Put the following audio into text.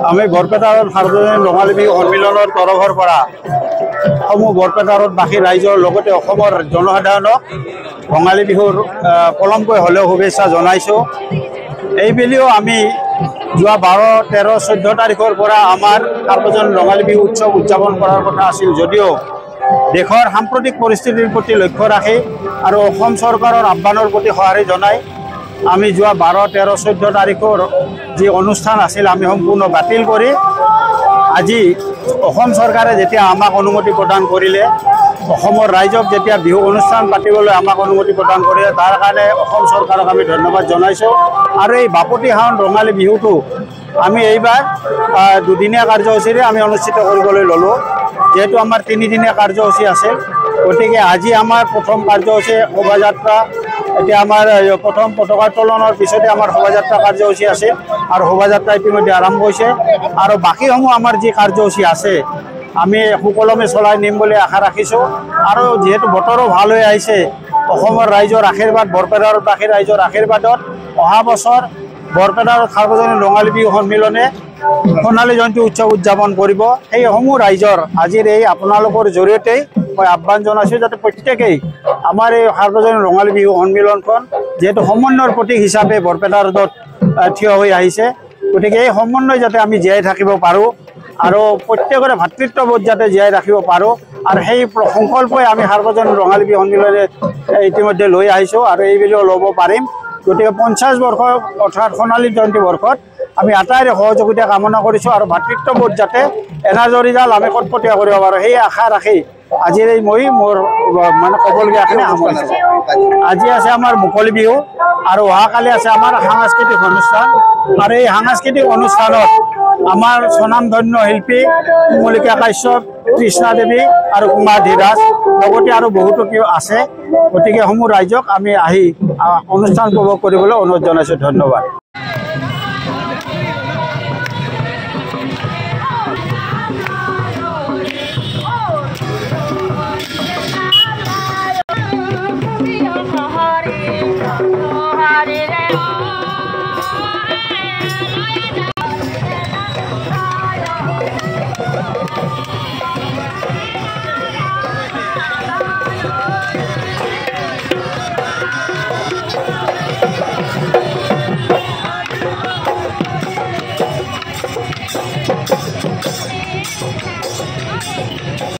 আমি বৰপেটাৰ সাৰ্বজনীন ৰঙালী বিহু সন্মিলনৰ তৰফৰ পৰা সমূহ বৰপেটাৰত বাসী ৰাইজৰ লগতে অসমৰ জনসাধাৰণক ৰঙালী বিহুৰ পলমকৈ হ'লেও শুভেচ্ছা জনাইছোঁ। এইবেলিও আমি যোৱা 12, 13, 14 তাৰিখৰ পৰা আমাৰ সাৰ্বজনীন ৰঙালী বিহু উৎসৱ উদযাপন কৰাৰ কথা আছিল যদিও দেশৰ সাম্প্ৰতিক পৰিস্থিতিৰ প্ৰতি লক্ষ্য ৰাখি আৰু অসম চৰকাৰৰ আহ্বানৰ প্ৰতি সঁহাৰি জনাই আমি যোৱা 12, 13, 14 তাৰিখৰ যি অনুষ্ঠান আছিল আমি সম্পূৰ্ণ বাতিল কৰি আজি অসম চৰকাৰে যেতিয়া আমাক অনুমতি প্ৰদান কৰিলে, অসমৰ ৰাইজক যেতিয়া বিহু অনুষ্ঠান পাতিবলৈ আমাক অনুমতি প্ৰদান কৰিলে তাৰ কাৰণে অসম চৰকাৰক আমি ধন্যবাদ জনাইছোঁ। আৰু এই বাপতিসাহোন ৰঙালী বিহুটো আমি এইবাৰ দুদিনীয়া কাৰ্যসূচীৰে আমি অনুষ্ঠিত কৰিবলৈ ল'লোঁ। যেহেতু আমাৰ 3 দিনীয়া কাৰ্যসূচী আছিল, গতিকে আজি আমাৰ প্ৰথম কাৰ্যসূচী শোভাযাত্ৰা, এতিয়া আমাৰ প্ৰথম পতাকা উত্তোলনৰ পিছতে আমাৰ শোভাযাত্ৰা কাৰ্যসূচী আছে আৰু শোভাযাত্ৰা ইতিমধ্যে আৰম্ভ হৈছে আৰু বাকীসমূহ আমাৰ যি কাৰ্যসূচী আছে আমি সুকলমে চলাই নিম বুলি আশা ৰাখিছোঁ। আৰু যিহেতু বতৰো ভাল হৈ আহিছে, অসমৰ ৰাইজৰ আশীৰ্বাদ, বৰপেটাৰ বাসী ৰাইজৰ আশীৰ্বাদত অহা বছৰ বৰপেটাৰ সাৰ্বজনীন ৰঙালী বিহু সন্মিলনে সোণালী জয়ন্তী উৎসৱ উদযাপন কৰিব। সেইসমূহ ৰাইজৰ আজিৰ এই আপোনালোকৰ জৰিয়তেই মই আহ্বান জনাইছোঁ যাতে প্ৰত্যেকেই আমাৰ এই সাৰ্বজনীন ৰঙালী বিহু সন্মিলনখন যিহেতু সমন্বয়ৰ প্ৰতীক হিচাপে বৰপেটাৰ থিয় হৈ আহিছে, গতিকে এই সমন্বয় যাতে আমি জীয়াই থাকিব পাৰোঁ আৰু প্ৰত্যেকৰে ভাতৃত্ববোধ যাতে জীয়াই ৰাখিব পাৰোঁ আৰু সেই সংকল্পই আমি সাৰ্বজনীন ৰঙালী বিহু সন্মিলনে ইতিমধ্যে লৈ আহিছোঁ আৰু এইবুলিও ল'ব পাৰিম। গতিকে 50 বৰ্ষ অৰ্থাৎ সোণালী জয়ন্তী বৰ্ষত আমি আটাইৰে সহযোগিতা কামনা কৰিছোঁ আৰু ভাতৃত্ববোধ যাতে এনাজৰীডাল আমি কটকটীয়া কৰিব পাৰোঁ সেই আশা ৰাখি আজিৰ এই মই মোৰ মানে ক'বলগীয়াখিনি সামৰিছোঁ। আজি আছে আমাৰ মুকলি বিহু আৰু অহাকালি আছে আমাৰ সাংস্কৃতিক অনুষ্ঠান আৰু এই সাংস্কৃতিক অনুষ্ঠানত আমাৰ স্বনামধন্য শিল্পী মল্লিকা কাশ্যপ, কৃষ্ণা দেৱী আৰু কুমাৰ ধীৰাজ লগতে আৰু বহুতো আছে। গতিকে সমূহ ৰাইজক আমি আহি অনুষ্ঠান উপভোগ কৰিবলৈ অনুৰোধ জনাইছোঁ। ধন্যবাদ। Hare Rama